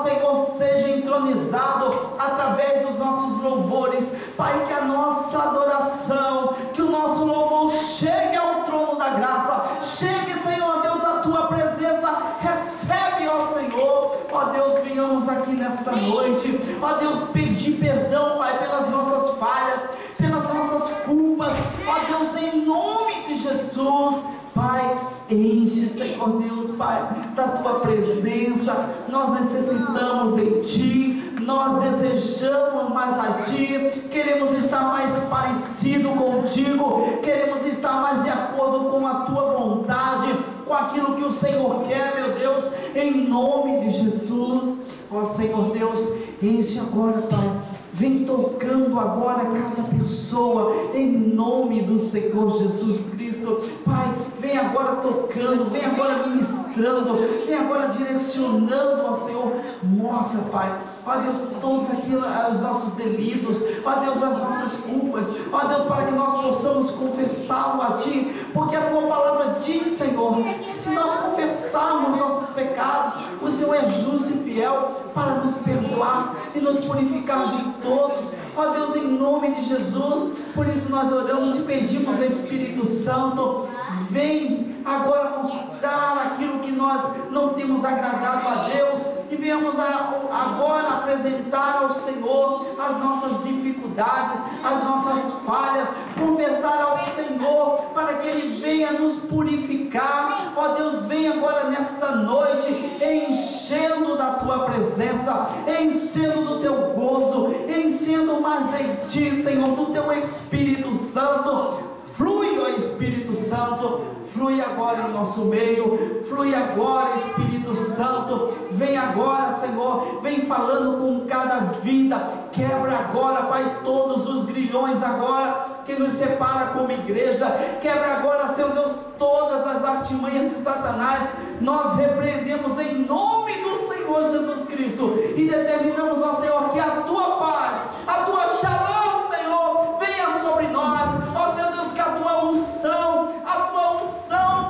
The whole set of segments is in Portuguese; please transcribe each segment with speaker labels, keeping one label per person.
Speaker 1: Senhor, seja entronizado através dos nossos louvores, Pai, que a nossa adoração, que o nosso louvor chegue ao trono da graça, chegue, Senhor Deus, à tua presença. Recebe, ó Senhor, ó Deus, venhamos aqui nesta noite, ó Deus, pedir perdão, Pai, pelas nossas falhas, pelas nossas culpas, ó Deus, em nome de Jesus. Pai, enche, Senhor Deus, Pai, da tua presença. Nós necessitamos de Ti, nós desejamos mais a Ti, queremos estar mais parecido contigo, queremos estar mais de acordo com a tua vontade, com aquilo que o Senhor quer, meu Deus, em nome de Jesus. Ó Senhor Deus, enche agora, Pai. Vem tocando agora cada pessoa, em nome do Senhor Jesus Cristo. Pai, vem agora tocando, vem agora ministrando, vem agora direcionando, ó Senhor. Mostra, Pai, ó Deus, todos aqui os nossos delitos, ó Deus, as nossas culpas, ó Deus, para que nós possamos confessá-lo a Ti, porque a Tua palavra diz, Senhor, que se nós confessarmos nossos pecados, o Senhor é justo e fiel para nos perdoar e nos purificar de todos, ó Deus, em nome de Jesus. Por isso nós oramos e pedimos, Espírito Santo, vem agora mostrar aquilo que nós não temos agradado a Deus, e venhamos agora apresentar ao Senhor as nossas dificuldades, as nossas falhas, confessar ao Senhor para que Ele venha nos purificar. Ó Deus, vem agora nesta noite enchendo da Tua presença, enchendo do Teu gozo, enchendo mais de Ti, Senhor, do Teu Espírito Santo. Flui, ó Espírito Santo, flui agora em nosso meio, flui agora, Espírito Santo, vem agora, Senhor, vem falando com cada vida, quebra agora, Pai, todos os grilhões agora, que nos separa como igreja, quebra agora, Senhor Deus, todas as artimanhas de Satanás. Nós repreendemos em nome do Senhor Jesus Cristo, e determinamos, ó Senhor, que a Tua paz, a Tua shalom, Senhor, venha sobre nós, ó Senhor Deus, que a Tua unção,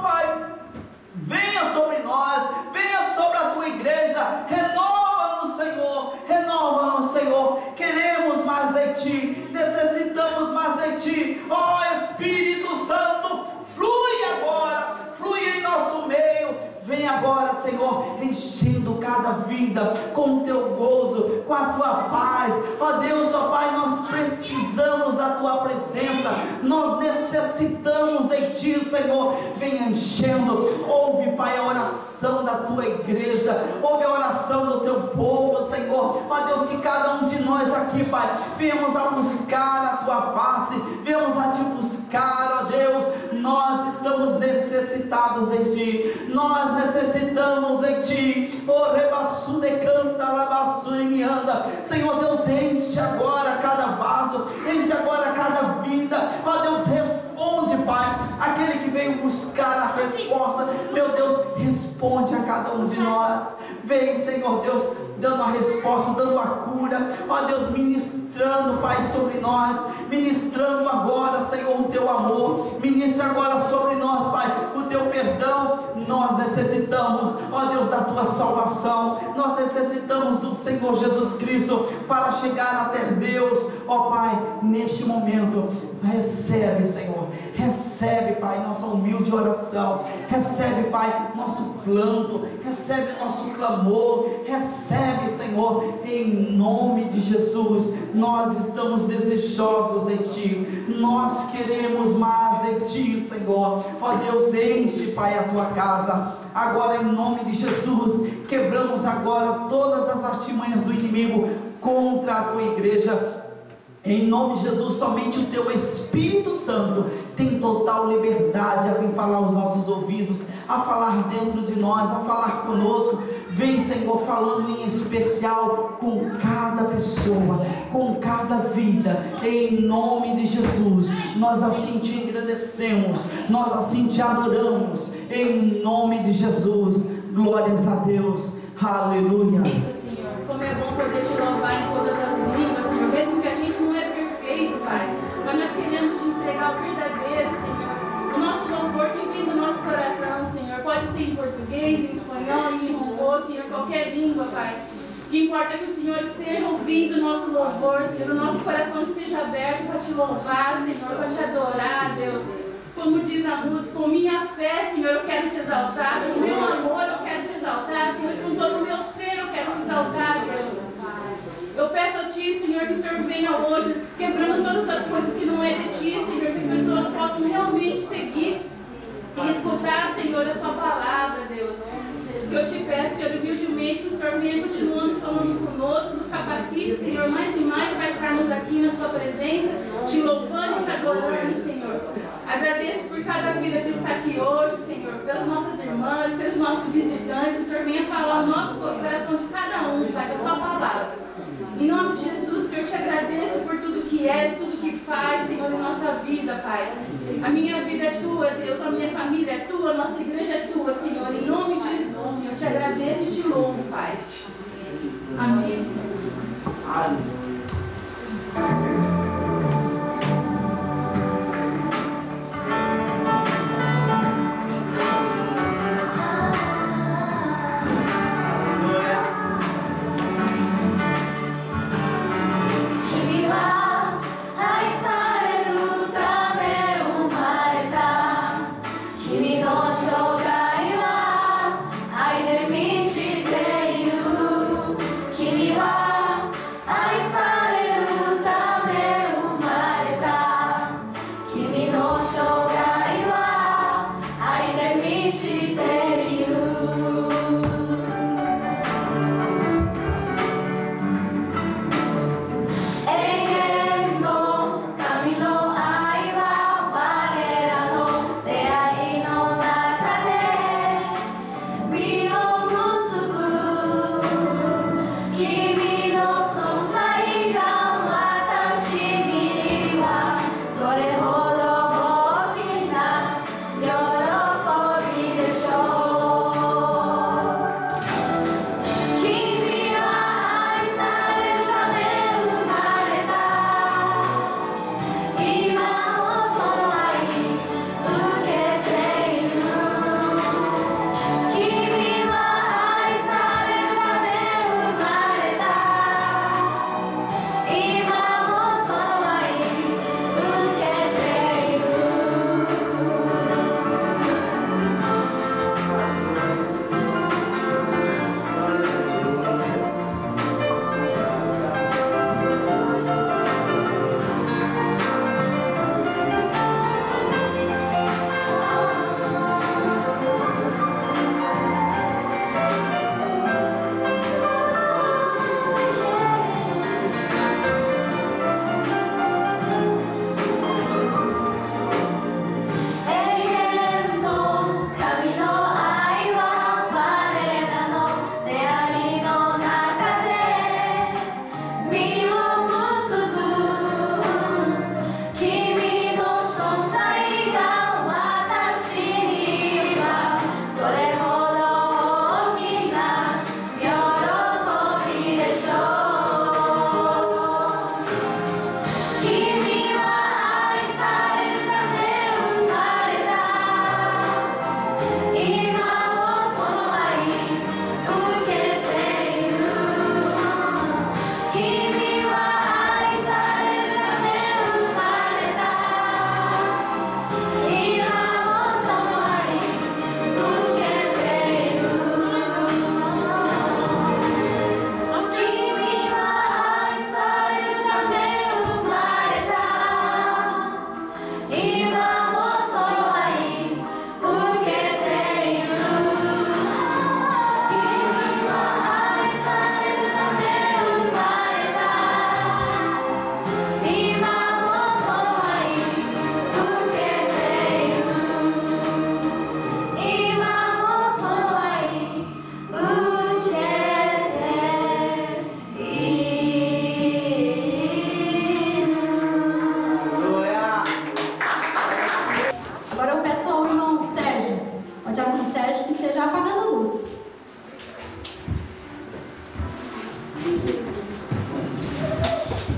Speaker 1: Pai, venha sobre nós, venha sobre a Tua igreja, renova-nos, Senhor, queremos mais de Ti, necessitamos mais de Ti, ó Espírito Santo, flui agora, flui em nosso meio, vem agora, Senhor, enchendo cada vida com o Teu gozo, com a Tua paz, ó Deus, ó Pai, nós precisamos da Tua presença, nós necessitamos de Ti, Senhor, vem enchendo. Ouve, Pai, a oração da Tua igreja, ouve a oração do Teu povo, Senhor, ó Deus, que cada um de nós aqui, Pai, venhamos a buscar a Tua face, venhamos a Te buscar, ó Deus, nós estamos necessitados de Ti, nós necessitamos de Ti, oh rebassu de canta, labassu e me anda, Senhor Deus, enche agora cada vaso, enche agora cada vida, ó Deus, responde, Pai, aquele que veio buscar a resposta, meu Deus, responde a cada um de nós, vem, Senhor Deus, dando a resposta, dando a cura, ó Deus, ministrando, Pai, sobre nós, ministrando agora, Senhor, o Teu amor, ministra agora sobre nós, Pai, o Teu perdão. Nós necessitamos, ó Deus, da Tua salvação, nós necessitamos do Senhor Jesus Cristo para chegar até Deus, ó Pai, neste momento. Recebe, Senhor, recebe, Pai, nossa humilde oração, recebe, Pai, nosso planto, recebe nosso clamor, recebe, Senhor, em nome de Jesus. Nós estamos desejosos de Ti, nós queremos mais de Ti, Senhor, ó Deus, enche, Pai, a Tua casa, agora em nome de Jesus, quebramos agora todas as artimanhas do inimigo contra a Tua igreja. Em nome de Jesus, somente o Teu Espírito Santo tem total liberdade a vir falar aos nossos ouvidos, a falar dentro de nós, a falar conosco. Vem, Senhor, falando em especial com cada pessoa, com cada vida, em nome de Jesus. Nós assim Te agradecemos, nós assim Te adoramos, em nome de Jesus. Glórias a Deus, aleluia.
Speaker 2: Isso, Senhor, como é bom poder Te louvar em todas as línguas, Senhor, mesmo que a gente não é perfeito, Pai, mas nós queremos Te entregar o verdadeiro, Senhor, o nosso louvor que vem do nosso coração, Senhor, pode ser em português, em espanhol, em rongô, Senhor, qualquer língua, Pai, que importa que o Senhor esteja ouvindo o nosso louvor, Senhor, o nosso coração esteja aberto para te louvar, Senhor, para te adorar, Deus. Como diz a música, com minha fé, Senhor, eu quero te exaltar, com meu amor eu quero te exaltar, Senhor, com todo o meu ser eu quero te exaltar, Deus. Eu peço a Ti, Senhor, que o Senhor venha hoje, quebrando todas as coisas que não é de Ti, Senhor, que as pessoas possam realmente seguir e escutar, Senhor, a Sua palavra, Deus. Eu te peço, Senhor, humildemente, que o Senhor venha continuando falando conosco, nos capacite, Senhor, mais e mais para estarmos aqui na Sua presença, te louvando e te adorando, Senhor. Agradeço por cada vida que está aqui hoje, Senhor, pelas nossas irmãs, pelos nossos visitantes, que o Senhor venha falar o nosso coração de cada um, Pai, da Sua palavra. Em nome de Jesus, Senhor, te agradeço por tudo que és, tudo que faz, Senhor, em nossa vida, Pai. A minha vida é Tua, Deus, a minha família é Tua, a nossa igreja é Tua, Senhor. Em nome de Jesus, Senhor, te agradeço e te louvo, Pai. Amém, Senhor.
Speaker 1: Amém.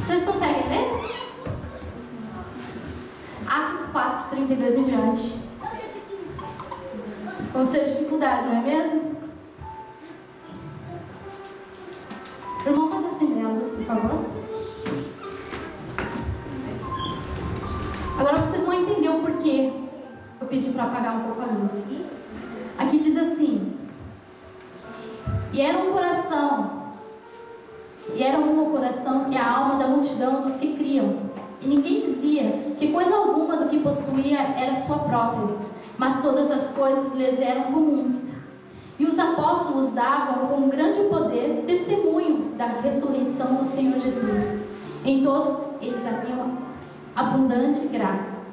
Speaker 3: Vocês conseguem ler? Atos 4, 32 em diante. Com sua dificuldade, não é mesmo? favor. Agora vocês vão entender o porquê eu pedi para apagar um pouco a luz. Aqui diz assim: e era um coração e a alma da multidão dos que criam. E ninguém dizia que coisa alguma do que possuía era sua própria, mas todas as coisas lhes eram comuns. E os apóstolos davam com grande poder testemunho da ressurreição do Senhor Jesus. Em todos eles havia abundante graça.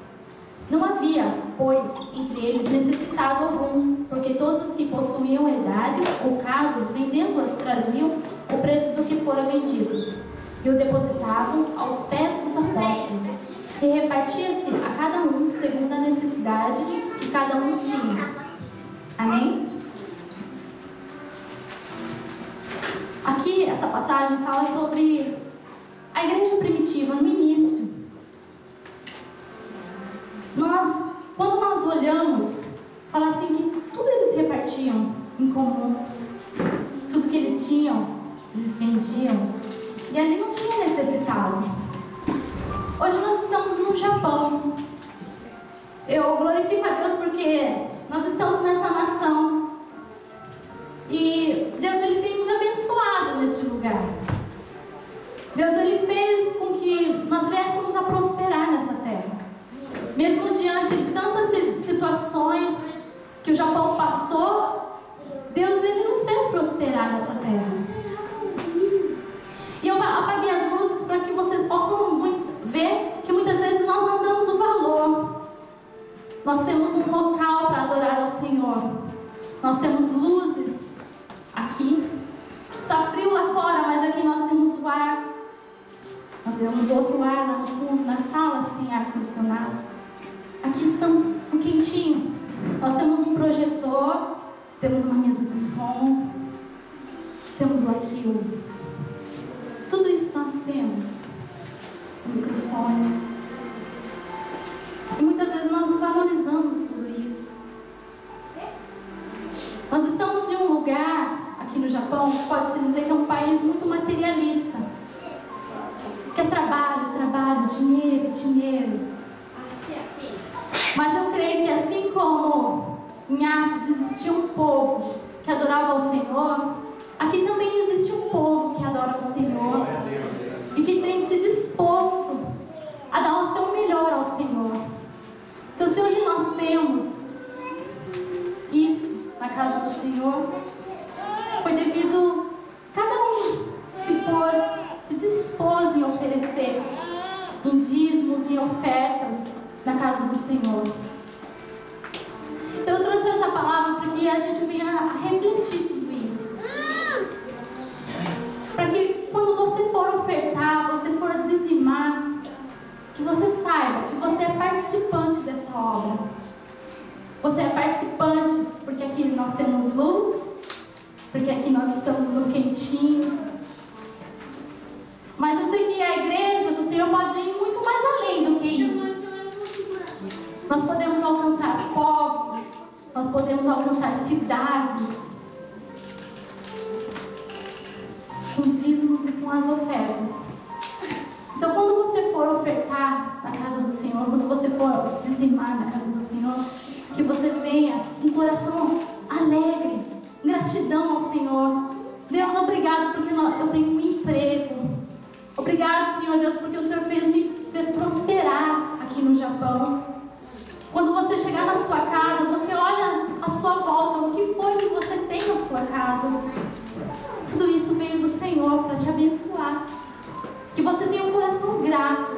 Speaker 3: Não havia, pois, entre eles necessitado algum, porque todos os que possuíam herdades ou casas, vendendo-as, traziam o preço do que fora vendido, e o depositavam aos pés dos apóstolos, e repartia-se a cada um segundo a necessidade que cada um tinha. Amém? Aqui, essa passagem fala sobre a igreja primitiva no início. Quando nós olhamos, fala assim que tudo eles repartiam em comum, tudo que eles tinham, eles vendiam, e ali não tinha necessitado. Hoje nós estamos no Japão. Eu glorifico a Deus porque nós estamos nessa nação, e Deus, Ele tem nos abençoado neste lugar. Deus, Ele fez com que nós viéssemos a prosperar nessa terra. Mesmo diante de tantas situações que o Japão passou, Deus, Ele nos fez prosperar nessa terra. E eu apaguei as luzes para que vocês possam ver que muitas vezes nós não damos o valor. Nós temos um local para adorar ao Senhor. Nós temos luzes aqui. Está frio lá fora, mas aqui nós temos o ar. Nós temos outro ar lá no fundo, nas salas tem ar-condicionado. Aqui estamos um quentinho. Nós temos um projetor, temos uma mesa de som, temos aqui tudo isso nós temos. O microfone. E muitas vezes nós não valorizamos tudo isso. Nós estamos em um lugar, aqui no Japão, que pode-se dizer que é um país muito materialista. Que é trabalho, trabalho, dinheiro, dinheiro. Mas eu creio que assim como em Atos existia um povo que adorava ao Senhor, aqui também existe um povo que adora ao Senhor e que tem se disposto a dar o seu melhor ao Senhor. Então, se hoje nós temos isso na casa do Senhor, foi devido cada um se dispôs em oferecer em dízimos e ofertas na casa do Senhor. Então eu trouxe essa palavra porque a gente venha a refletir tudo isso. Para que quando você for ofertar, você for dizimar, que você saiba que você é participante dessa obra. Você é participante porque aqui nós temos luz, porque aqui nós estamos no quentinho. Mas eu sei que a igreja do Senhor pode ir muito mais além do que isso. Nós podemos alcançar povos, nós podemos alcançar cidades, com os dízimos e com as ofertas. Então, quando você for ofertar na casa do Senhor, quando você for dizimar na casa do Senhor, que você venha com um coração alegre, gratidão ao Senhor. Deus, obrigado porque eu tenho um emprego. Obrigado, Senhor Deus, porque o Senhor me fez prosperar aqui no Japão. Quando você chegar na sua casa, você olha à sua volta, o que foi que você tem na sua casa. Tudo isso veio do Senhor para te abençoar. Que você tenha um coração grato.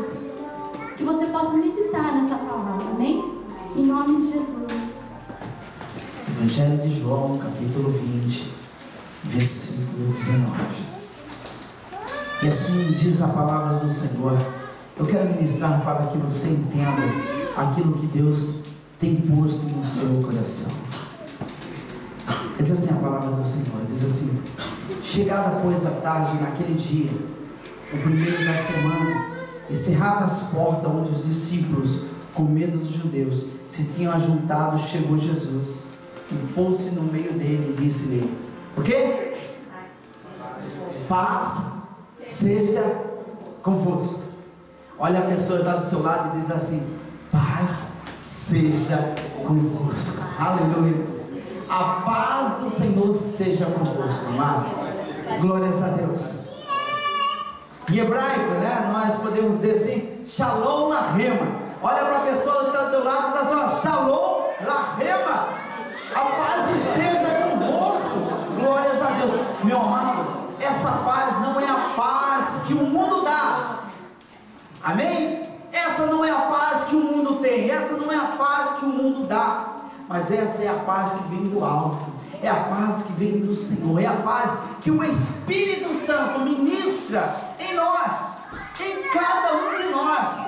Speaker 3: Que você possa meditar nessa palavra, amém? Em nome de Jesus.
Speaker 1: Evangelho de João, capítulo 20, versículo 19. E assim diz a palavra do Senhor. Eu quero ministrar para que você entenda aquilo que Deus tem posto no seu coração. Diz assim a palavra do Senhor, diz assim: chegada pois a tarde naquele dia, o primeiro da semana, e cerradas as portas onde os discípulos, com medo dos judeus, se tinham ajuntado, chegou Jesus, e pôs-se no meio dele e disse-lhe: o quê? Paz seja convosco. Olha a pessoa que está do seu lado e diz assim: paz seja convosco. Aleluia. A paz do Senhor seja convosco, amado. Glórias a Deus. Em hebraico, né, nós podemos dizer assim: Shalom Lahema. Olha para a pessoa que está do teu lado e diz assim: ó, Shalom Lahema. A paz esteja convosco. Glórias a Deus. Meu amado, essa paz não é a paz que o mundo dá. Amém? Essa não é a paz que o mundo tem. Essa não é a paz que o mundo dá. Mas essa é a paz que vem do alto. É a paz que vem do Senhor. É a paz que o Espírito Santo ministra em nós, em cada um de nós.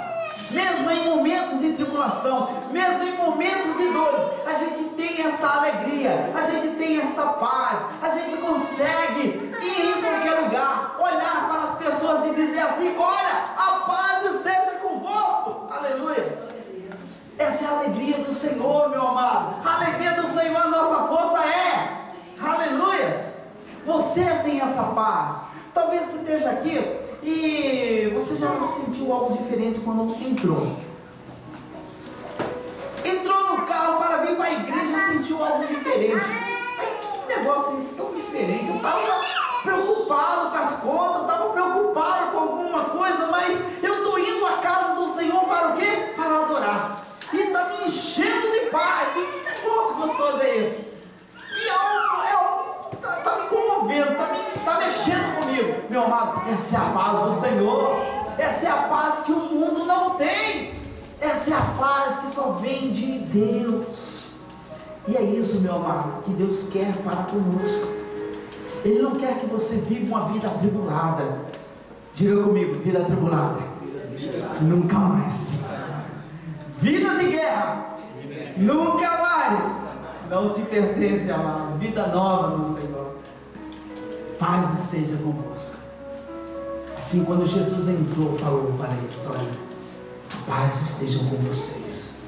Speaker 1: Mesmo em momentos de tribulação, mesmo em momentos de dores, a gente tem essa alegria, a gente tem esta paz, a gente consegue ir em qualquer lugar, olhar para as pessoas e dizer assim: olha, a paz esteja convosco. Aleluia. Essa é a alegria do Senhor, meu amado. A alegria do Senhor, a nossa força é. Aleluia. Você tem essa paz. Talvez você esteja aqui e você já sentiu algo diferente quando entrou no carro para vir para a igreja e sentiu algo diferente. Mas que negócio é esse tão diferente? Eu estava preocupado com as contas, eu estava preocupado com alguma coisa, mas eu estou indo à casa do Senhor para o quê? Para adorar. E está me enchendo de paz. E que negócio gostoso é esse? Que algo está me comovendo, está mexendo comigo. Meu amado, essa é a paz do Senhor. Essa é a paz que o mundo não tem. Essa é a paz que só vem de Deus. E é isso, meu amado, que Deus quer para conosco. Ele não quer que você viva uma vida atribulada. Diga comigo: vida atribulada nunca mais. Vidas de guerra nunca mais. Não te pertence, amado. Vida nova no Senhor. Paz esteja convosco. Assim, quando Jesus entrou, falou para eles: olha, a paz esteja com vocês.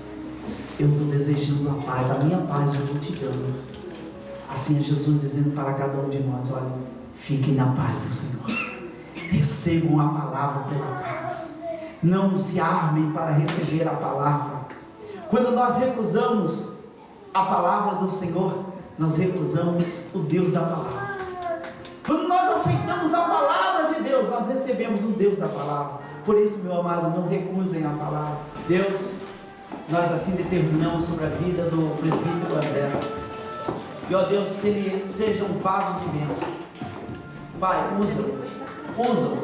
Speaker 1: Eu estou desejando a paz, a minha paz eu estou te dando. Assim é Jesus dizendo para cada um de nós: olha, fiquem na paz do Senhor. Recebam a palavra pela paz. Não se armem para receber a palavra. Quando nós recusamos a palavra do Senhor, nós recusamos o Deus da palavra. Quando nós aceitamos a palavra de Deus, nós recebemos o Deus da palavra. Por isso, meu amado, não recusem a palavra. Deus, nós assim determinamos sobre a vida do presbítero André. E ó Deus, que ele seja um vaso de bênção. Pai, usa-o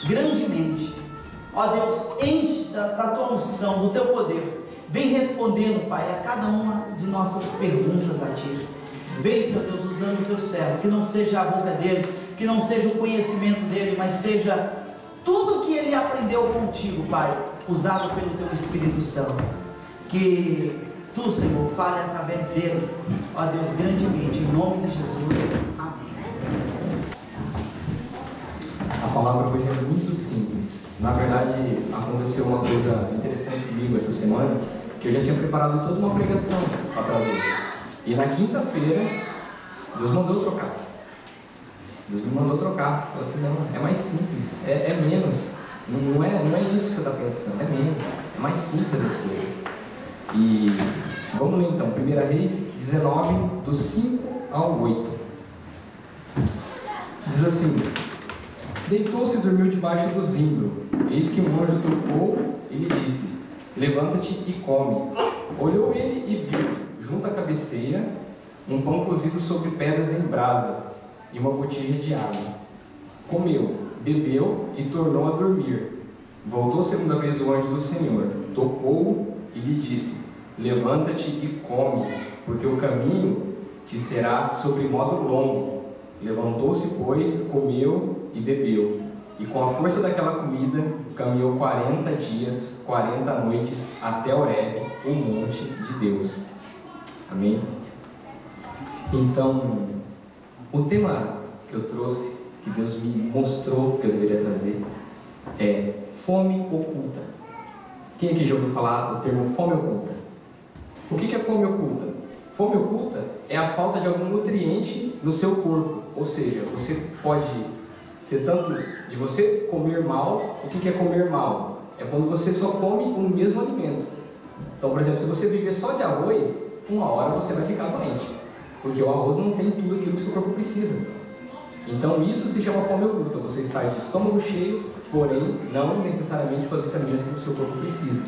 Speaker 1: grandemente. Ó Deus, enche da tua unção, do teu poder. Vem respondendo, Pai, a cada uma de nossas perguntas a Ti. Vem, Senhor Deus, usando o Teu servo, que não seja a boca dele, que não seja o conhecimento dele, mas seja tudo que ele aprendeu contigo, Pai, usado pelo Teu Espírito Santo. Que Tu, Senhor, fale através dele, ó Deus, grandemente, em nome de Jesus. Amém.
Speaker 4: A palavra hoje é muito simples. Na verdade, aconteceu uma coisa interessante comigo essa semana, que eu já tinha preparado toda uma pregação para trazer. E na quinta-feira, Deus mandou trocar. Deus me mandou trocar. Eu falei assim: não, é mais simples, é menos. Não é isso que você está pensando, é menos. É mais simples as coisas. E vamos ler então, 1 Reis 19, do 5 ao 8. Diz assim: deitou-se e dormiu debaixo do zimbro. Eis que um anjo tocou e lhe disse: levanta-te e come. Olhou ele e viu, junto à cabeceira, um pão cozido sobre pedras em brasa e uma botija de água. Comeu, bebeu e tornou a dormir. Voltou segunda vez o anjo do Senhor, tocou e lhe disse: levanta-te e come, porque o caminho te será sobre modo longo. Levantou-se, pois, comeu e bebeu, e com a força daquela comida caminhou 40 dias, 40 noites até Horebe, o monte de Deus. Amém? Então, o tema que eu trouxe, que Deus me mostrou que eu deveria trazer, é fome oculta. Quem aqui já ouviu falar o termo fome oculta? O que é fome oculta? Fome oculta é a falta de algum nutriente no seu corpo. Ou seja, você pode ser tanto de você comer mal. O que é comer mal? É quando você só come o mesmo alimento. Então, por exemplo, se você viver só de arroz, uma hora você vai ficar doente, porque o arroz não tem tudo aquilo que o seu corpo precisa. Então isso se chama fome oculta, você está de estômago cheio, porém não necessariamente com as vitaminas que o seu corpo precisa.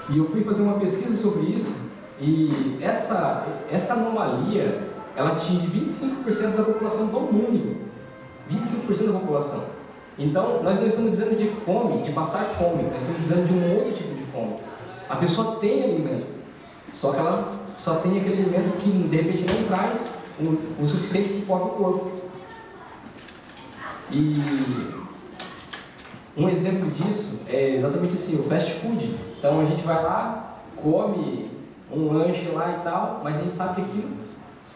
Speaker 4: E eu fui fazer uma pesquisa sobre isso, e essa anomalia, ela atinge 25% da população do mundo. 25% da população. Então, nós não estamos dizendo de fome, de passar fome, nós estamos dizendo de um outro tipo de fome. A pessoa tem alimento, só que ela só tem aquele alimento que de repente não traz o suficiente para o próprio corpo. E um exemplo disso é exatamente assim, o fast food. Então a gente vai lá, come um lanche lá e tal, mas a gente sabe que aquilo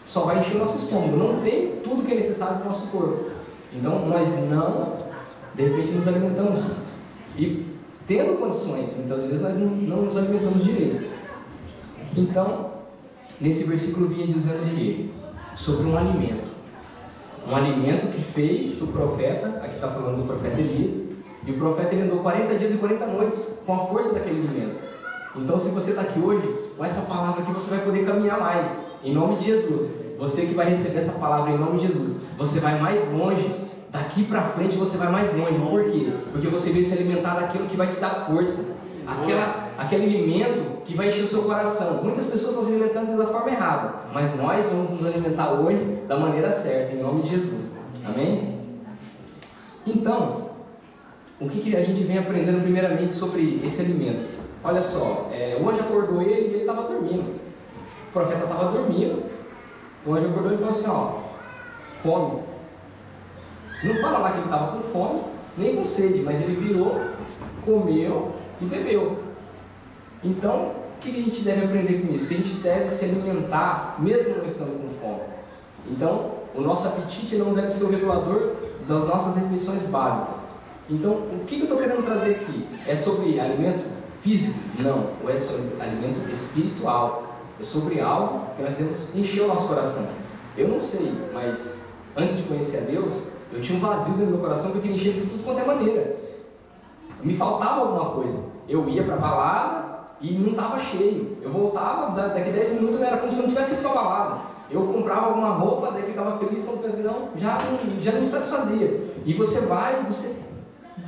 Speaker 4: só vai encher o nosso estômago, não tem tudo que é necessário para o nosso corpo. Então nós não, de repente, nos alimentamos. E tendo condições, muitas vezes nós não nos alimentamos direito. Então, nesse versículo vinha dizendo o quê? Sobre um alimento. Um alimento que fez o profeta, aqui está falando do profeta Elias, e o profeta ele andou 40 dias e 40 noites com a força daquele alimento. Então, se você está aqui hoje, com essa palavra aqui você vai poder caminhar mais, em nome de Jesus. Você que vai receber essa palavra em nome de Jesus, você vai mais longe. Daqui para frente você vai mais longe. Por quê? Porque você veio se alimentar daquilo que vai te dar força. Aquele alimento que vai encher o seu coração. Muitas pessoas estão se alimentando da forma errada, mas nós vamos nos alimentar hoje da maneira certa, em nome de Jesus. Amém? Então, o que a gente vem aprendendo primeiramente sobre esse alimento? Olha só, o anjo acordou ele e ele estava dormindo. O profeta estava dormindo. O anjo acordou e falou assim, ó, come. Não fala lá que ele estava com fome, nem com sede, mas ele virou, comeu e bebeu. Então, o que a gente deve aprender com isso? Que a gente deve se alimentar mesmo não estando com fome. Então, o nosso apetite não deve ser o regulador das nossas refeições básicas. Então, o que eu estou querendo trazer aqui? É sobre alimento físico? Não. Ou é sobre alimento espiritual? É sobre algo que nós devemos encher o nosso coração. Eu não sei, mas antes de conhecer a Deus, eu tinha um vazio no meu coração que eu queria encher de tudo quanto é maneira. Me faltava alguma coisa. Eu ia para a balada e não estava cheio. Eu voltava, daqui 10 minutos era como se eu não tivesse ido para a balada. Eu comprava alguma roupa, daí ficava feliz quando pensa que não, já não me satisfazia. E você vai, você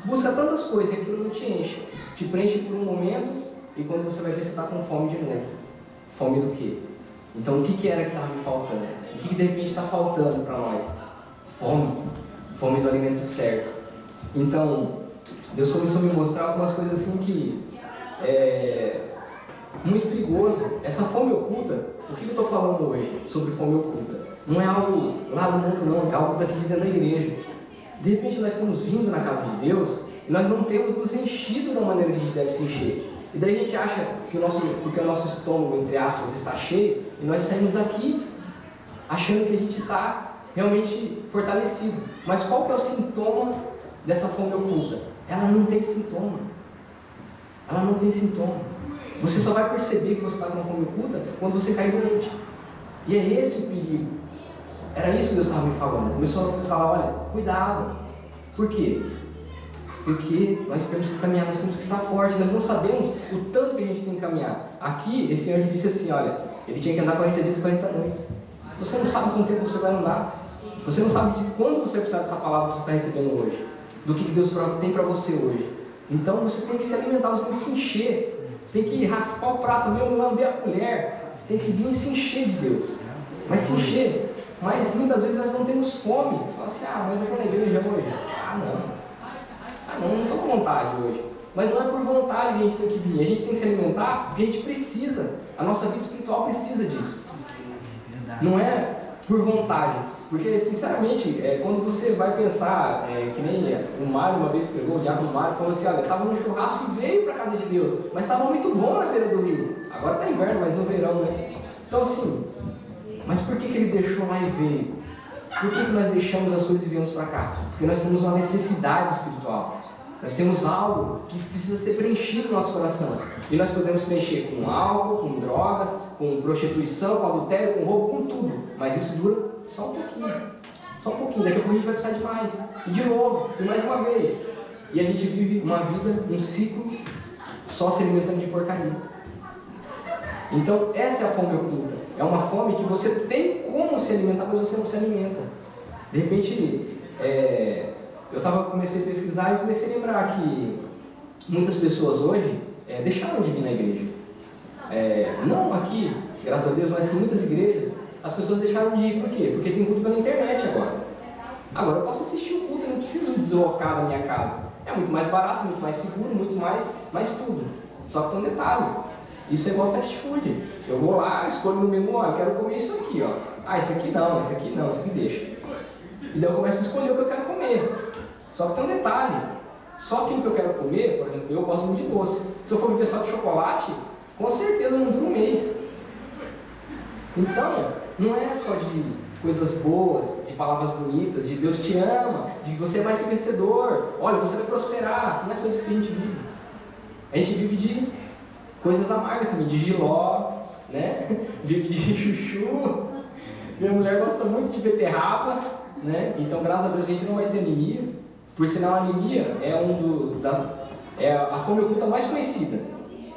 Speaker 4: busca tantas coisas e aquilo não te enche. Te preenche por um momento e quando você vai ver, você está com fome de novo. Fome do quê? Então o que era que estava me faltando? O que de repente está faltando para nós? Fome. Fome do alimento certo. Então, Deus começou a me mostrar algumas coisas assim que é muito perigoso. Essa fome oculta, o que eu estou falando hoje sobre fome oculta? Não é algo lá do mundo não, é algo daqui de dentro da igreja. De repente nós estamos vindo na casa de Deus e nós não temos nos enchido da maneira que a gente deve se encher. E daí a gente acha que porque o nosso estômago, entre aspas, está cheio, e nós saímos daqui achando que a gente está realmente fortalecido. Mas qual que é o sintoma dessa fome oculta? Ela não tem sintoma. Ela não tem sintoma. Você só vai perceber que você está com uma fome oculta quando você cair doente. E é esse o perigo. Era isso que Deus estava me falando. Começou a falar, olha, cuidado. Por quê? Porque nós temos que caminhar, nós temos que estar fortes. Nós não sabemos o tanto que a gente tem que caminhar. Aqui, esse anjo disse assim, olha, ele tinha que andar 40 dias e 40 noites. Você não sabe quanto tempo você vai andar. Você não sabe de quando você vai precisar dessa palavra que você está recebendo hoje. Do que Deus tem para você hoje. Então você tem que se alimentar, você tem que se encher. Você tem que raspar o prato mesmo, lamber a colher. Você tem que vir e se encher de Deus. Mas se encher. Mas muitas vezes nós não temos fome. Fala assim, mas eu vou na igreja hoje. Não estou com vontade hoje. Mas não é por vontade que a gente tem que vir. A gente tem que se alimentar porque a gente precisa. A nossa vida espiritual precisa disso. Não é por vontade. Porque, sinceramente, quando você vai pensar, que nem o Mário uma vez pegou, o diácono Mário falou assim, olha, estava no churrasco e veio para a casa de Deus, mas estava muito bom na beira do rio. Agora está inverno, mas no verão, né? Então, assim, mas por que ele deixou lá e veio? Por que nós deixamos as coisas e viemos para cá? Porque nós temos uma necessidade espiritual. Nós temos algo que precisa ser preenchido no nosso coração. E nós podemos preencher com álcool, com drogas, com prostituição, com adultério, com roubo, com tudo. Mas isso dura só um pouquinho. Só um pouquinho, daqui a pouco a gente vai precisar de mais. E de novo, e mais uma vez. E a gente vive uma vida, um ciclo, só se alimentando de porcaria. Então, essa é a fome oculta. É uma fome que você tem como se alimentar, mas você não se alimenta. De repente, comecei a pesquisar e comecei a lembrar que muitas pessoas hoje deixaram de vir na igreja. Não aqui, graças a Deus, mas em muitas igrejas, as pessoas deixaram de ir. Por quê? Porque tem culto pela internet agora. Agora eu posso assistir o culto, eu não preciso deslocar da minha casa. É muito mais barato, muito mais seguro, muito mais tudo. Só que tem um detalhe. Isso é igual fast food. Eu vou lá, escolho no menu, eu quero comer isso aqui, ó. Isso aqui não, isso aqui não, isso aqui deixa. E daí eu começo a escolher o que eu quero comer. Só que tem um detalhe. Só aquilo que eu quero comer, por exemplo, eu gosto muito de doce. Se eu for viver só de chocolate, com certeza não dura um mês. Então, não é só de coisas boas, de palavras bonitas, de Deus te ama, de que você é mais que vencedor, olha, você vai prosperar. Não é só disso que a gente vive. A gente vive de coisas amargas também, de jiló, né? Vive de chuchu. Minha mulher gosta muito de beterraba, né? Então, graças a Deus, a gente não vai ter anemia. Por sinal, a anemia é a fome oculta mais conhecida,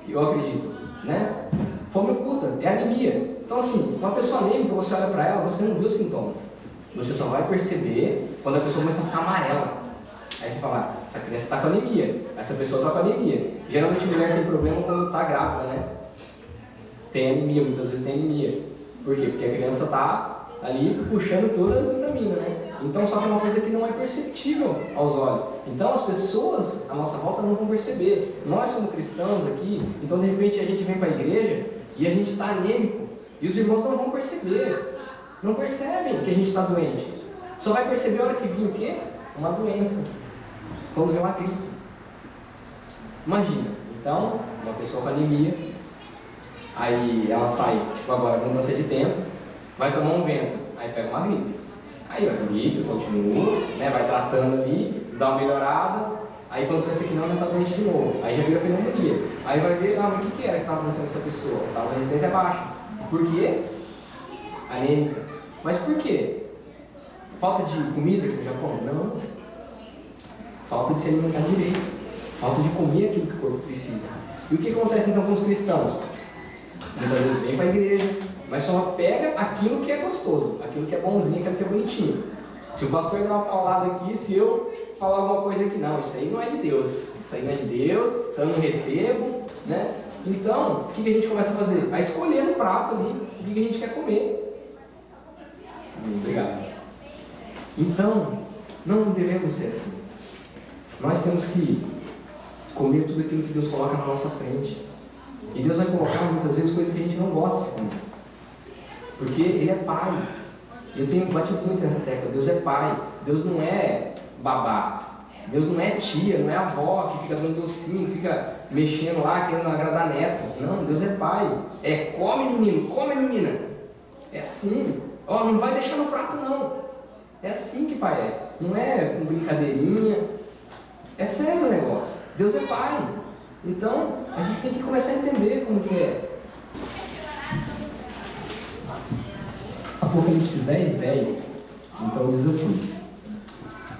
Speaker 4: que eu acredito, né? Fome oculta é anemia. Então, assim, uma pessoa anêmica, você olha para ela, você não vê os sintomas. Você só vai perceber quando a pessoa começa a ficar amarela. Aí você fala, essa criança está com anemia, essa pessoa está com anemia. Geralmente a mulher tem problema quando está grávida, né? Tem anemia, muitas vezes tem anemia. Por quê? Porque a criança está ali puxando todas as vitaminas, né? Então, só que é uma coisa que não é perceptível aos olhos. Então, as pessoas à nossa volta não vão perceber. Nós, como cristãos aqui, então de repente a gente vem para a igreja e a gente está anêmico. E os irmãos não vão perceber. Não percebem que a gente está doente. Só vai perceber a hora que vir o quê? Uma doença. Quando vem uma gripe. Imagina, então, uma pessoa com anemia, aí ela sai, tipo agora, mudança de tempo, vai tomar um vento, aí pega uma gripe. Aí vai com gripe, continua, né, vai tratando ali, dá uma melhorada, aí quando pensa que não, já está doente de novo, aí já vira pneumonia. Aí vai ver, mas o que era que estava acontecendo com essa pessoa? Estava com resistência baixa. Por quê? Anêmica. Mas por quê? Falta de comida aqui no Japão? Não. Falta de se alimentar direito. Falta de comer aquilo que o corpo precisa. E o que acontece então com os cristãos? Muitas vezes vem para a igreja, mas só pega aquilo que é gostoso, aquilo que é bonzinho, aquilo que é bonitinho. Se o pastor der uma paulada aqui, se eu falar alguma coisa aqui, não, isso aí não é de Deus, isso aí não é de Deus, isso aí eu não recebo, né? Então, o que a gente começa a fazer? A escolher no prato ali o que a gente quer comer. Obrigado. Então, não devemos ser assim. Nós temos que comer tudo aquilo que Deus coloca na nossa frente. E Deus vai colocar muitas vezes coisas que a gente não gosta de comer. Porque Ele é Pai. Eu tenho batido muito nessa tecla. Deus é Pai. Deus não é babá. Deus não é tia, não é avó que fica dando docinho, fica mexendo lá, querendo agradar neto. Não, Deus é Pai. É come menino, come menina. É assim. Ó, não vai deixar no prato não. É assim que Pai é. Não é com brincadeirinha. É sério o negócio. Deus é Pai. Então, a gente tem que começar a entender como que é. Apocalipse 10:10, então diz assim: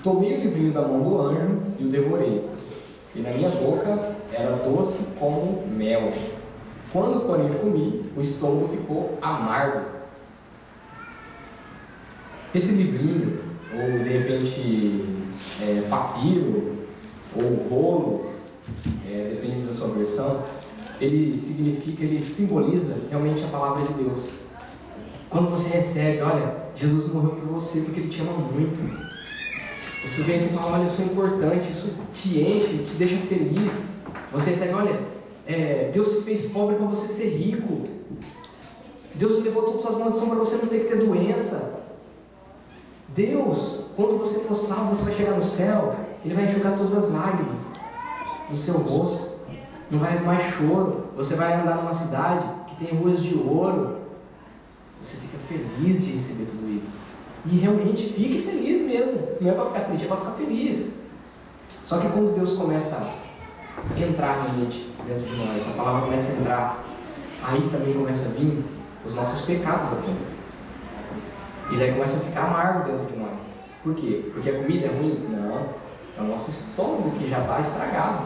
Speaker 4: tomei o livrinho da mão do anjo e o devorei, e na minha boca era doce como mel. Quando, porém, eu comi, o estômago ficou amargo. Esse livrinho, ou de repente papiro, ou rolo, depende da sua versão, ele simboliza realmente a palavra de Deus. Quando você recebe, olha, Jesus morreu por você porque Ele te ama muito. Isso vem assim e fala, olha, eu sou importante, isso te enche, te deixa feliz. Você recebe, olha, Deus se fez pobre para você ser rico. Deus levou todas as suas maldições para você não ter que ter doença. Deus, quando você for salvo, você vai chegar no céu, Ele vai enxugar todas as lágrimas do seu rosto. Não vai mais choro. Você vai andar numa cidade que tem ruas de ouro. Você fica feliz de receber tudo isso. E realmente fique feliz mesmo. Não é para ficar triste, é para ficar feliz. Só que quando Deus começa a entrar realmente dentro de nós, a palavra começa a entrar, aí também começa a vir os nossos pecados à tona. E daí começa a ficar amargo dentro de nós. Por quê? Porque a comida é ruim? Não. É o nosso estômago que já está estragado.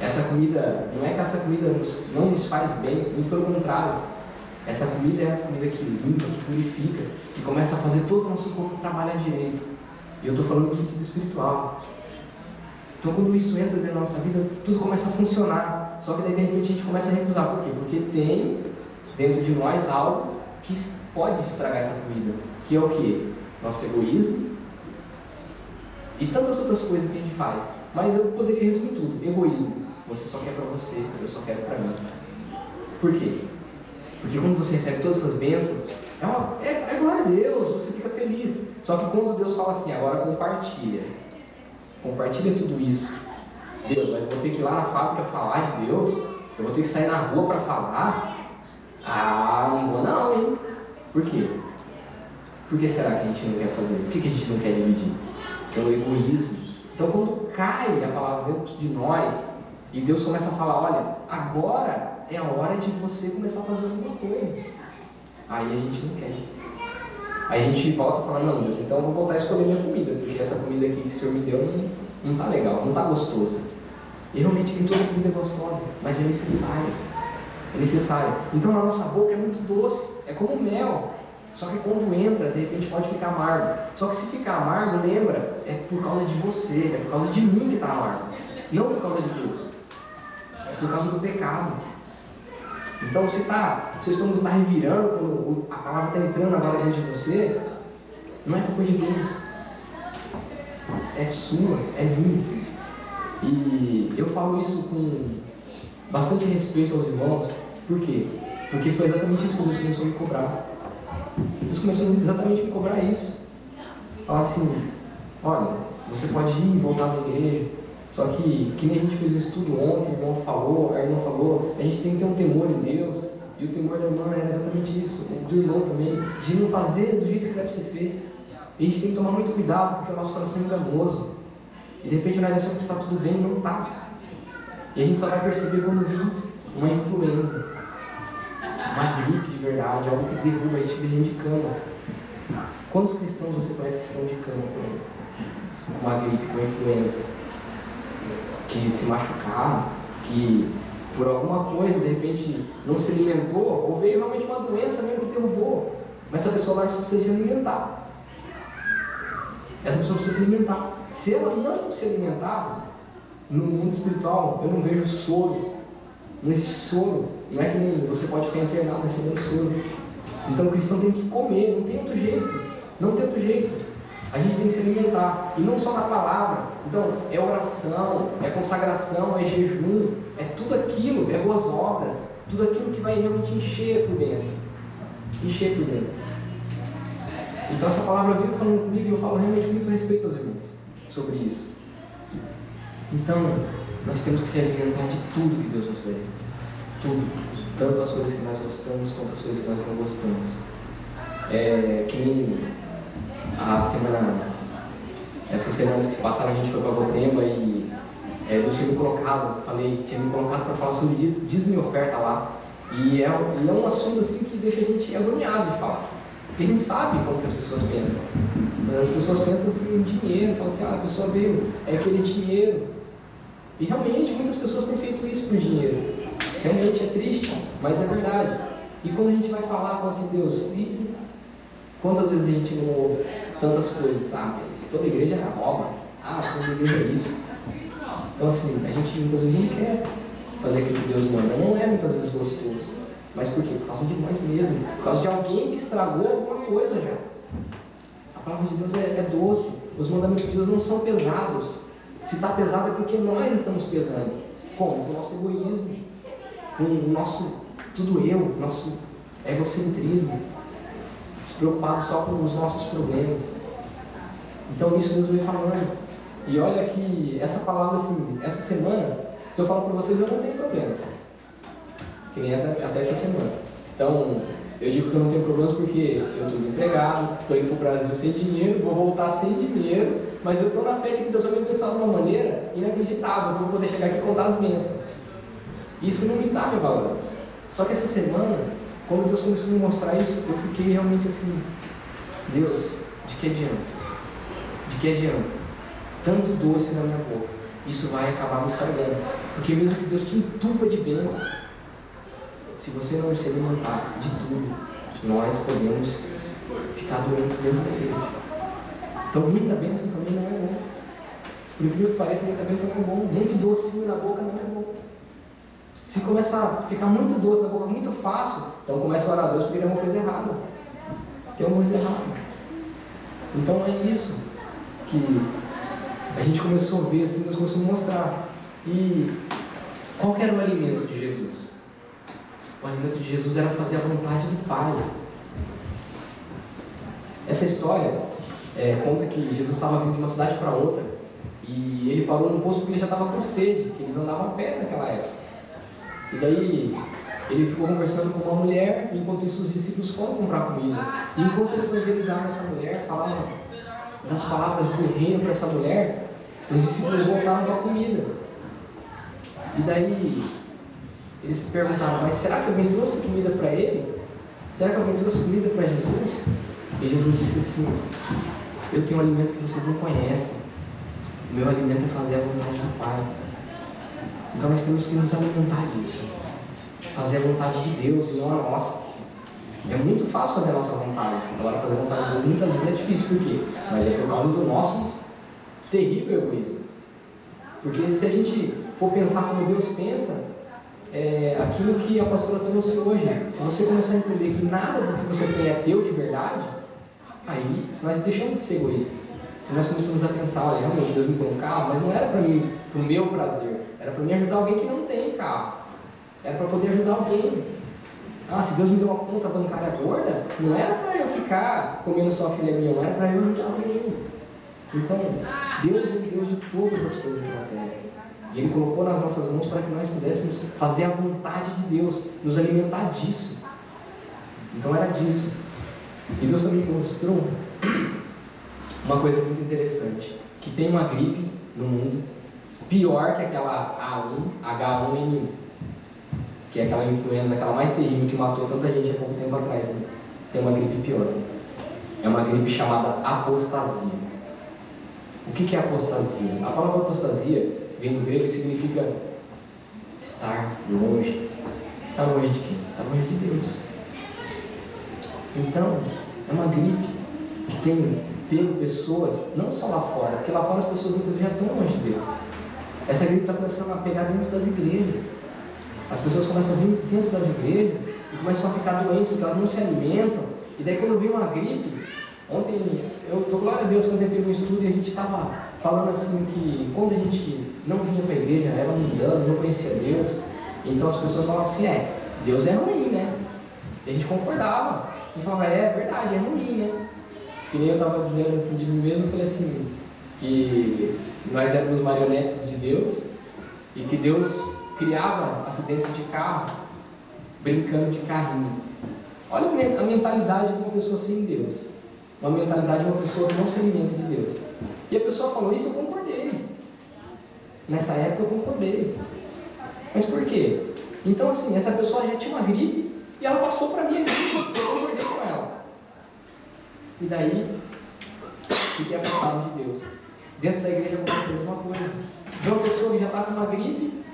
Speaker 4: Essa comida, não é que essa comida não nos faz bem, muito pelo contrário. Essa comida é a comida que limpa, que purifica, que começa a fazer todo o nosso corpo trabalhar direito. E eu estou falando no sentido espiritual. Então quando isso entra dentro da nossa vida, tudo começa a funcionar. Só que daí de repente a gente começa a recusar. Por quê? Porque tem dentro de nós algo que pode estragar essa comida. Que é o quê? Nosso egoísmo e tantas outras coisas que a gente faz. Mas eu poderia resumir tudo. Egoísmo. Você só quer para você, eu só quero para mim. Por quê? Porque quando você recebe todas essas bênçãos, é glória a Deus, você fica feliz. Só que quando Deus fala assim, agora compartilha tudo isso. Deus, mas eu vou ter que ir lá na fábrica falar de Deus? Eu vou ter que sair na rua para falar? Não vou não, hein? Por quê? Por que será que a gente não quer fazer? Por que a gente não quer dividir? Porque é o egoísmo. Então quando cai a palavra dentro de nós, e Deus começa a falar, olha, agora é a hora de você começar a fazer alguma coisa. Aí a gente não quer. Aí a gente volta e fala, não, Deus, então eu vou voltar a escolher minha comida, porque essa comida aqui que o Senhor me deu não está legal, não está gostoso. E realmente nem toda comida é gostosa, mas é necessária. É necessária. Então a nossa boca é muito doce, é como mel. Só que quando entra, de repente pode ficar amargo. Só que se ficar amargo, lembra, é por causa de você, é por causa de mim que está amargo. Não por causa de Deus. É por causa do pecado. Então seu estômago está revirando, quando a palavra está entrando agora dentro de você, não é culpa de Deus. É sua, é minha. E eu falo isso com bastante respeito aos irmãos. Por quê? Porque foi exatamente isso que Deus começou a me cobrar. Deus começou exatamente a me cobrar isso. Falar assim, olha, você pode ir e voltar da igreja, só que nem a gente fez um estudo ontem, a irmã falou, a gente tem que ter um temor em Deus. E o temor da irmã era exatamente isso, do irmão também, de não fazer do jeito que deve ser feito. E a gente tem que tomar muito cuidado, porque o nosso coração é enganoso. E de repente nós achamos que está tudo bem e não está. E a gente só vai perceber quando vir uma influenza, uma gripe de verdade, algo que derruba a gente de cama. Quantos cristãos você conhece que estão de cama com uma gripe, com uma influenza? Que se machucaram, que por alguma coisa de repente não se alimentou, ou veio realmente uma doença mesmo que derrubou. Mas essa pessoa lá precisa se alimentar. Essa pessoa precisa se alimentar. Se ela não se alimentar, no mundo espiritual, eu não vejo soro. Não existe soro. Não é que nem você pode ficar internado recebendo soro. Então o cristão tem que comer, não tem outro jeito. Não tem outro jeito. A gente tem que se alimentar. E não só na palavra. Então, é oração, é consagração, é jejum, é tudo aquilo, é boas obras. Tudo aquilo que vai realmente encher por dentro. Encher por dentro. Então essa palavra veio falando comigo e eu falo realmente muito a respeito aos irmãos sobre isso. Então, nós temos que se alimentar de tudo que Deus nos deu. Tudo. Tanto as coisas que nós gostamos, quanto as coisas que nós não gostamos. Que nem essas semanas que se passaram, a gente foi para Gotemba e Deus tinha me colocado para falar sobre dízimo e oferta lá. E é um assunto assim que deixa a gente agoniado de falar. Porque a gente sabe como que as pessoas pensam. As pessoas pensam assim em dinheiro, falam assim, a pessoa veio, querer dinheiro. E realmente muitas pessoas têm feito isso por dinheiro. Realmente é triste, mas é verdade. E quando a gente vai falar, fala assim, Deus, quantas vezes a gente não ouve tantas coisas, mas toda igreja rouba, toda igreja é isso. Então assim, a gente muitas vezes não quer fazer aquilo que Deus manda, não é muitas vezes gostoso. Mas por quê? Por causa de nós mesmos, por causa de alguém que estragou alguma coisa já. A palavra de Deus é doce, os mandamentos de Deus não são pesados. Se está pesado é porque nós estamos pesando. Como? Com o nosso egoísmo, com o nosso tudo eu, nosso egocentrismo, despreocupado só com os nossos problemas. Então isso Deus vem falando. E olha que essa palavra assim, essa semana, se eu falar para vocês, eu não tenho problemas. Que nem até essa semana. Então, eu digo que eu não tenho problemas porque eu estou desempregado, estou indo para o Brasil sem dinheiro, vou voltar sem dinheiro, mas eu estou na fé de que Deus vai me abençoar de uma maneira inacreditável, eu vou poder chegar aqui e contar as bênçãos. Isso não me dá de valor. Só que essa semana, quando Deus começou a me mostrar isso, eu fiquei realmente assim, Deus, de que adianta? De que adianta? Tanto doce na minha boca, isso vai acabar me estragando. Porque mesmo que Deus te entupa de bênção, se você não se alimentar de tudo, nós podemos ficar doentes dentro da igreja. Então muita bênção também não é bom. Por incrível que pareça, muita bênção não é bom. Muito docinho na boca não é bom. Se começar a ficar muito doce na boca, muito fácil, então começa a orar a Deus porque tem uma coisa errada. Tem uma coisa errada. Então é isso que a gente começou a ver, assim, Deus começou a mostrar. E qual que era o alimento de Jesus? O alimento de Jesus era fazer a vontade do Pai. Essa história conta que Jesus estava vindo de uma cidade para outra e ele parou num posto porque ele já estava com sede, que eles andavam a pé naquela época. E daí ele ficou conversando com uma mulher, e enquanto isso os discípulos foram comprar comida. E enquanto ele evangelizava essa mulher, falava das palavras do reino para essa mulher, os discípulos voltaram com a comida. E daí eles se perguntaram, mas será que alguém trouxe comida para ele? Será que alguém trouxe comida para Jesus? E Jesus disse assim, eu tenho um alimento que vocês não conhecem. O meu alimento é fazer a vontade do Pai. Então nós temos que nos alimentar disso. Fazer a vontade de Deus e não a nossa. É muito fácil fazer a nossa vontade. Agora fazer a vontade de Deus muitas vezes é difícil. Por quê? Mas é por causa do nosso terrível egoísmo. Porque se a gente for pensar como Deus pensa, aquilo que a pastora trouxe hoje, se você começar a entender que nada do que você tem é teu de verdade, aí nós deixamos de ser egoístas. Se nós começamos a pensar, olha, realmente Deus me deu um carro, mas não era para mim, para o meu prazer, era para mim ajudar alguém que não tem carro, era para poder ajudar alguém. Se Deus me deu uma conta bancária gorda, não era para eu ficar comendo só filé mignon, era para eu ajudar alguém. Então, Deus é Deus de todas as coisas da terra. E Ele colocou nas nossas mãos para que nós pudéssemos fazer a vontade de Deus, nos alimentar disso. Então era disso. E Deus também mostrou uma coisa muito interessante, que tem uma gripe no mundo, pior que aquela H1N1, que é aquela influenza, aquela mais terrível que matou tanta gente há pouco tempo atrás. Né? Tem uma gripe pior. É uma gripe chamada apostasia. O que é apostasia? A palavra apostasia vem do grego e significa estar longe. Estar longe de quem? Estar longe de Deus. Então, é uma gripe que tem pego pessoas, não só lá fora, porque lá fora as pessoas muitas vezes já estão longe de Deus. Essa gripe está começando a pegar dentro das igrejas. As pessoas começam a vir dentro das igrejas e começam a ficar doentes porque elas não se alimentam. E daí quando vem uma gripe, ontem, eu dou glória a Deus quando eu teve um estudo e a gente estava falando assim que quando a gente não vinha para a igreja, era mundano, não conhecia Deus, então as pessoas falavam assim, Deus é ruim, né? E a gente concordava, e falava, é verdade, é ruim, né? Que nem eu estava dizendo assim de mim mesmo, eu falei assim, que nós éramos marionetes de Deus, e que Deus criava acidentes de carro, brincando de carrinho. Olha a mentalidade de uma pessoa sem Deus. Uma mentalidade de uma pessoa que não se alimenta de Deus. E a pessoa falou isso, eu concordei. Nessa época eu concordei. Mas por quê? Então assim, essa pessoa já tinha uma gripe e ela passou para mim a gripe. Eu concordei com ela. E daí, fiquei afastado de Deus. Dentro da igreja aconteceu a mesma coisa. De uma pessoa que já está com uma gripe,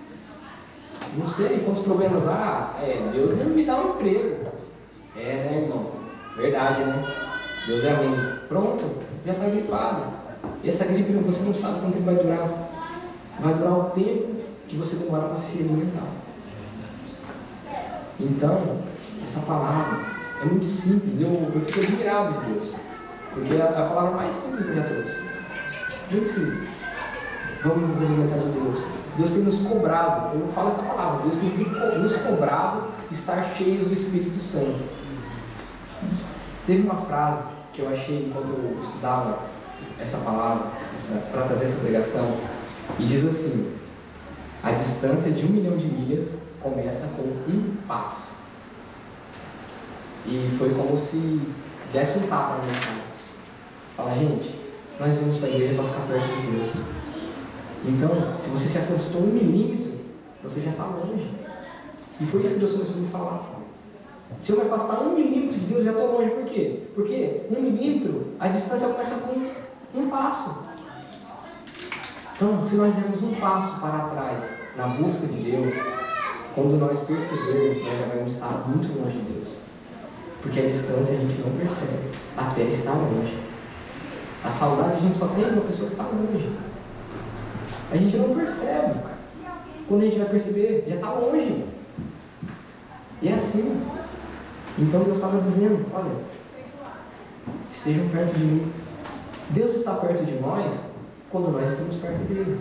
Speaker 4: não sei quantos problemas lá, Deus não me dá um emprego. Né, irmão? Verdade, né? Deus é ruim. Pronto, já está gripado. E essa gripe você não sabe quanto vai durar. Vai durar o tempo que você demorar para se alimentar. Então, essa palavra é muito simples. Eu fiquei admirado de Deus. Porque é a palavra mais simples que eu já trouxe. Muito simples. Vamos nos alimentar de Deus. Deus tem nos cobrado, eu falo essa palavra, Deus tem nos cobrado estar cheios do Espírito Santo. Teve uma frase que eu achei enquanto eu estudava essa palavra, para trazer essa pregação, e diz assim: a distância de 1 milhão de milhas começa com um passo. E foi como se desse um tapa na minha cara. Fala, gente, nós vamos para a igreja para ficar perto de Deus. Então, se você se afastou 1 milímetro, você já está longe. E foi isso que Deus começou a me falar. Se eu me afastar 1 milímetro de Deus, já estou longe. Por quê? Porque 1 milímetro, a distância começa com um passo. Então, se nós demos um passo para trás na busca de Deus, quando nós percebermos, nós já vamos estar muito longe de Deus. Porque a distância a gente não percebe, até estar longe. A saudade a gente só tem de uma pessoa que está longe. A gente não percebe. Quando a gente vai perceber, já está longe. E é assim. Então Deus estava dizendo, olha, estejam perto de mim. Deus está perto de nós quando nós estamos perto dele.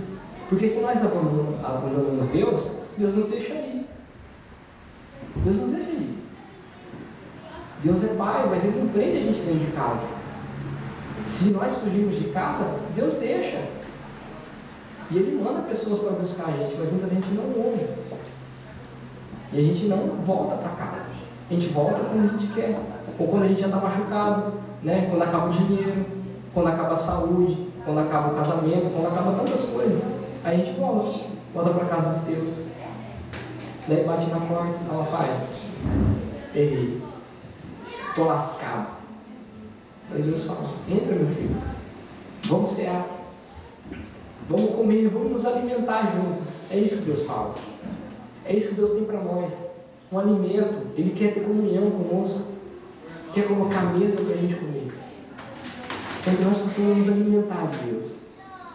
Speaker 4: Porque se nós abandonamos Deus, Deus nos deixa ir. Deus não deixa ir. Deus é Pai, mas Ele não prende a gente dentro de casa. Se nós fugirmos de casa, Deus deixa. E Ele manda pessoas para buscar a gente, mas muita gente não ouve. E a gente não volta para casa. A gente volta quando a gente quer. Ou quando a gente já está machucado, né? Quando acaba o dinheiro, quando acaba a saúde, quando acaba o casamento, quando acaba tantas coisas. Aí a gente volta para a casa de Deus. Daí bate na porta e fala, Pai, errei. Estou lascado. Aí Deus fala, entra meu filho. Vamos cear. Vamos comer, vamos nos alimentar juntos. É isso que Deus fala. É isso que Deus tem para nós. Um alimento. Ele quer ter comunhão conosco. Quer colocar a mesa para a gente comer. Para que nós possamos nos alimentar de Deus.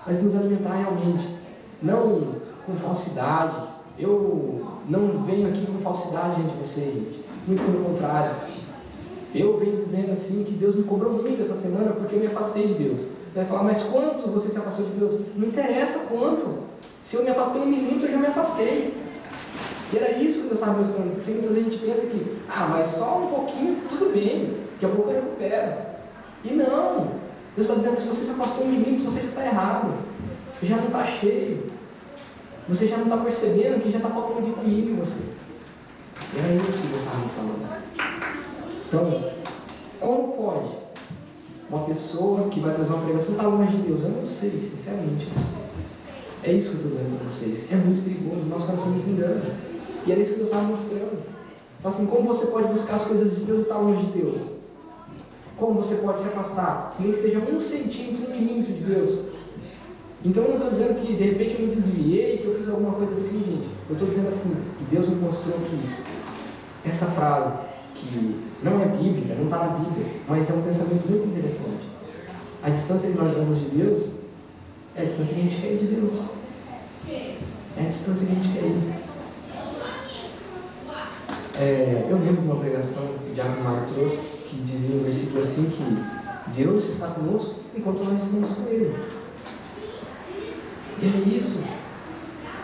Speaker 4: Mas nos alimentar realmente. Não com falsidade. Eu não venho aqui com falsidade diante de vocês, gente. Muito pelo contrário. Eu venho dizendo assim que Deus me cobrou muito essa semana porque eu me afastei de Deus. Vai falar, mas quanto você se afastou de Deus? Não interessa quanto. Se eu me afastei 1 milímetro, eu já me afastei. E era isso que Deus estava mostrando. Porque muita gente pensa que, mas só um pouquinho, tudo bem. Daqui a pouco eu recupero. E não. Deus está dizendo que se você se afastou 1 milímetro, você já está errado. Já não está cheio. Você já não está percebendo que já está faltando vitamina em você. E era isso que Deus estava me falando. Então, como pode uma pessoa que vai trazer uma pregação estar longe de Deus? Eu não sei, sinceramente não sei. É isso que eu estou dizendo para vocês. É muito perigoso, nosso coração nos engana. E era isso que Deus estava mostrando. Fala assim, como você pode buscar as coisas de Deus e estar longe de Deus? Como você pode se afastar, nem que seja 1 centímetro, 1 milímetro de Deus? Então eu não estou dizendo que de repente eu me desviei, que eu fiz alguma coisa assim, gente. Eu estou dizendo assim, que Deus me mostrou que essa frase, que não é bíblica, não está na Bíblia, mas é um pensamento muito interessante. A distância que nós damos de Deus é a distância que a gente quer ir de Deus. É a distância que a gente quer ir. Eu lembro de uma pregação que o Diácono Mário trouxe, que dizia um versículo assim, que Deus está conosco enquanto nós estamos com Ele. E é isso.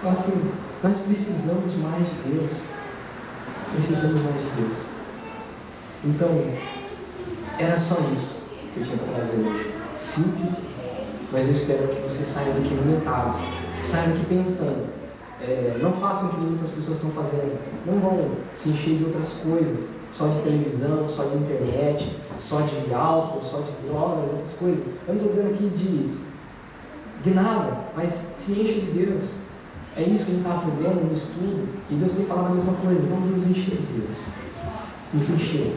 Speaker 4: Assim, nós precisamos mais de Deus. Precisamos mais de Deus. Então, era só isso que eu tinha para trazer hoje. Simples, mas eu espero que vocês saiam daqui alimentados. Saiam daqui pensando. Não façam o que muitas pessoas estão fazendo. Não vão se encher de outras coisas. Só de televisão, só de internet, só de álcool, só de drogas, essas coisas. Eu não estou dizendo aqui de nada, mas se enche de Deus. É isso que a gente está aprendendo no estudo. E Deus tem falado a mesma coisa. Vamos nos encher de Deus. Nos encher.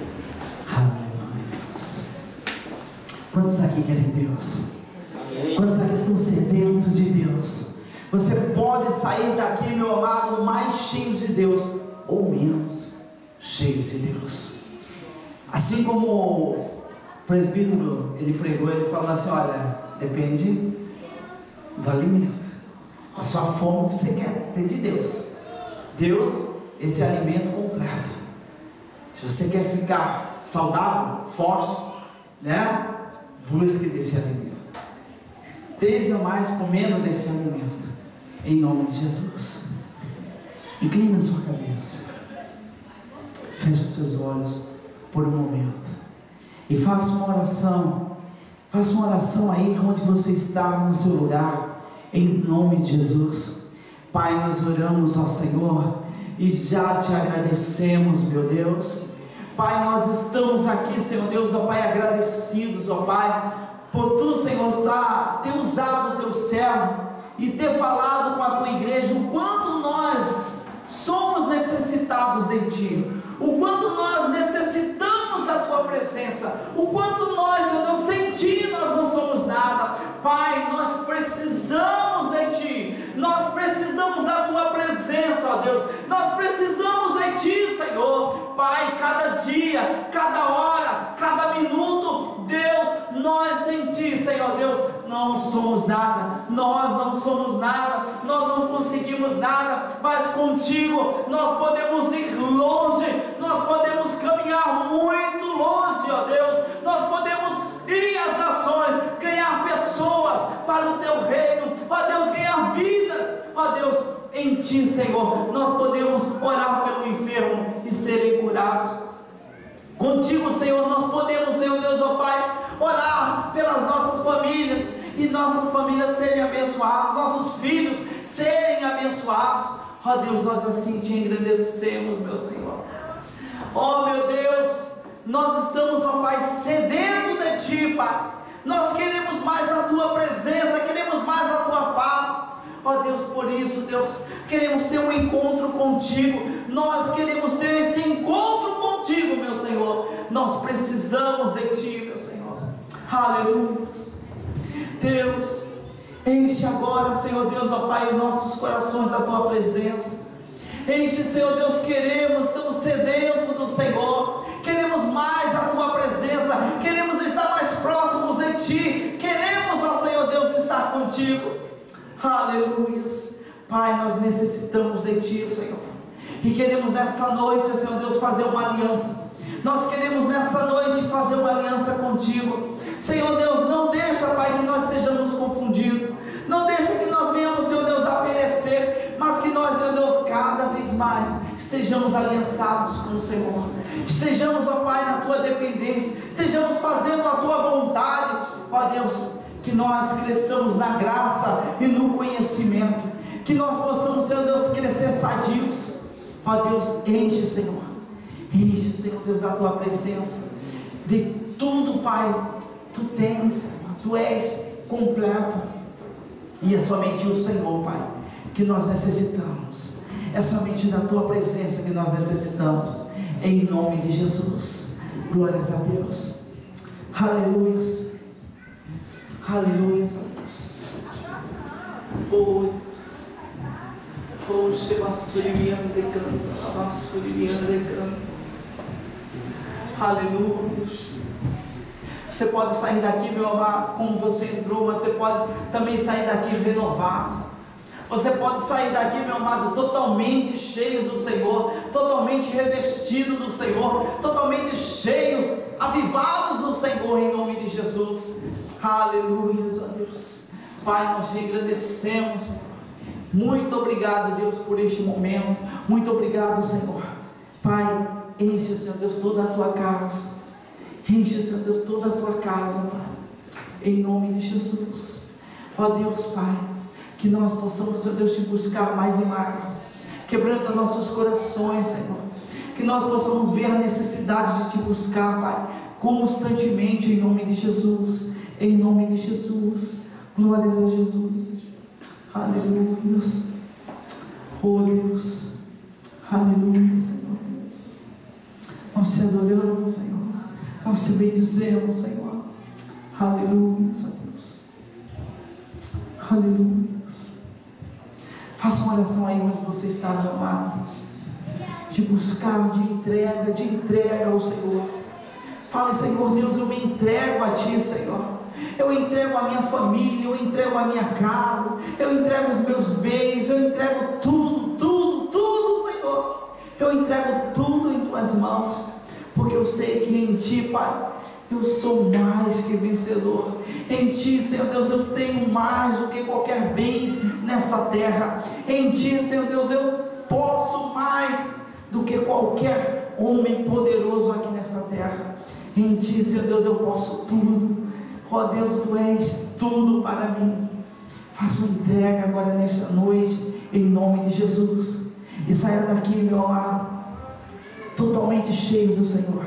Speaker 1: Quantos aqui querem Deus? Quantos aqui estão sedentos de Deus? Você pode sair daqui, meu amado, mais cheio de Deus ou menos cheio de Deus. Assim como o presbítero, ele pregou, ele falou assim, olha, depende do alimento, a sua fome que você quer ter de Deus. Deus, esse alimento completo. Se você quer ficar saudável, forte, né? Busque desse alimento. Esteja mais comendo desse alimento. Em nome de Jesus. Inclina a sua cabeça. Feche os seus olhos por um momento. E faça uma oração. Faça uma oração aí onde você está, no seu lugar. Em nome de Jesus. Pai, nós oramos ao Senhor e já te agradecemos, meu Deus. Pai, nós estamos aqui, Senhor Deus, ó Pai, agradecidos, ó Pai, por Tu, Senhor, ter usado o Teu servo e ter falado com a Tua igreja o quanto nós somos necessitados de Ti, o quanto nós necessitamos da Tua presença. presença, o quanto nós, Senhor Deus, sem Ti nós não somos nada. Pai, nós precisamos de Ti, nós precisamos da Tua presença, ó Deus, nós precisamos de Ti, Senhor. Pai, cada dia, cada hora, cada minuto, Deus, nós sem Ti, Senhor Deus, não somos nada, nós não somos nada, nós não conseguimos nada, mas contigo nós podemos ir longe, nós podemos caminhar muito longe, ó Deus, nós podemos ir às nações, ganhar pessoas para o Teu reino, ó Deus, ganhar vidas, ó Deus, em Ti, Senhor, nós podemos orar pelo enfermo e serem curados. Contigo, Senhor, nós podemos, Senhor Deus, ó Pai, orar pelas nossas famílias, e nossas famílias serem abençoadas, nossos filhos serem abençoados. Ó Deus, nós assim Te engrandecemos, meu Senhor. Ó meu Deus, nós estamos, ó Pai, sedento de Ti, Pai. Nós queremos mais a Tua presença, queremos mais a Tua face. Ó Deus, por isso, Deus, queremos ter um encontro contigo. Nós queremos ter esse encontro contigo, meu Senhor. Nós precisamos de Ti, meu Senhor. Aleluia. Deus, enche agora, Senhor Deus, ó Pai, os nossos corações da Tua presença. Enche, Senhor Deus, queremos, estamos sedentos do Senhor, queremos mais a Tua presença, queremos estar mais próximos de Ti, queremos, ó Senhor Deus, estar contigo. Aleluias. Pai, nós necessitamos de Ti, Senhor, e queremos nesta noite, Senhor Deus, fazer uma aliança. Nós queremos nessa noite fazer uma aliança contigo, Senhor Deus. Não deixa, Pai, que nós sejamos confundidos, não deixa que nós venhamos, Senhor Deus, a perecer, mas que nós, Senhor Deus, cada vez mais estejamos aliançados com o Senhor, estejamos, ó Pai, na Tua dependência, estejamos fazendo a Tua vontade, ó Deus, que nós cresçamos na graça e no conhecimento, que nós possamos, Senhor Deus, crescer sadios. Ó Deus, enche, Senhor, Deus, da Tua presença, de tudo, Pai, Tu tens, Senhor, Tu és completo, e é somente o Senhor, Pai, que nós necessitamos, é somente da Tua presença que nós necessitamos, em nome de Jesus. Glórias a Deus. Aleluias, aleluias a Deus. Oh Deus, oh Shebassurian de canta, Abassurian de canta. Aleluia. Você pode sair daqui, meu amado, como você entrou, mas você pode também sair daqui renovado. Você pode sair daqui, meu amado, totalmente cheio do Senhor, totalmente revestido do Senhor, totalmente cheios, avivados no Senhor, em nome de Jesus. Aleluia, ó Deus. Pai, nós Te agradecemos, Senhor. Muito obrigado, Deus, por este momento. Muito obrigado, Senhor. Pai, enche, Senhor Deus, toda a Tua casa. Enche, Senhor Deus, toda a Tua casa, Pai, em nome de Jesus. Ó Deus, Pai, que nós possamos, Senhor Deus, Te buscar mais e mais. Quebranta nossos corações, Senhor. Que nós possamos ver a necessidade de Te buscar, Pai, constantemente, em nome de Jesus. Em nome de Jesus. Glórias a Jesus. Aleluia. Oh Deus. Aleluia, Senhor Deus. Nós Te adoramos, Senhor. Nós Te bendizemos, Senhor. Aleluia, Deus. Aleluia. Faça uma oração aí onde você está, meu amado, de buscar, de entrega ao Senhor. Fale, Senhor Deus, eu me entrego a Ti, Senhor. Eu entrego a minha família, eu entrego a minha casa, eu entrego os meus bens, eu entrego tudo, Senhor. Eu entrego tudo em Tuas mãos, porque eu sei que em Ti, Pai, eu sou mais que vencedor. Em Ti, Senhor Deus, eu tenho mais do que qualquer bens nesta terra. Em Ti, Senhor Deus, eu posso mais do que qualquer homem poderoso aqui nesta terra. Em Ti, Senhor Deus, eu posso tudo. Ó Deus, Tu és tudo para mim. Faça uma entrega agora nesta noite, em nome de Jesus, e saia daqui, meu amado, totalmente cheio do Senhor.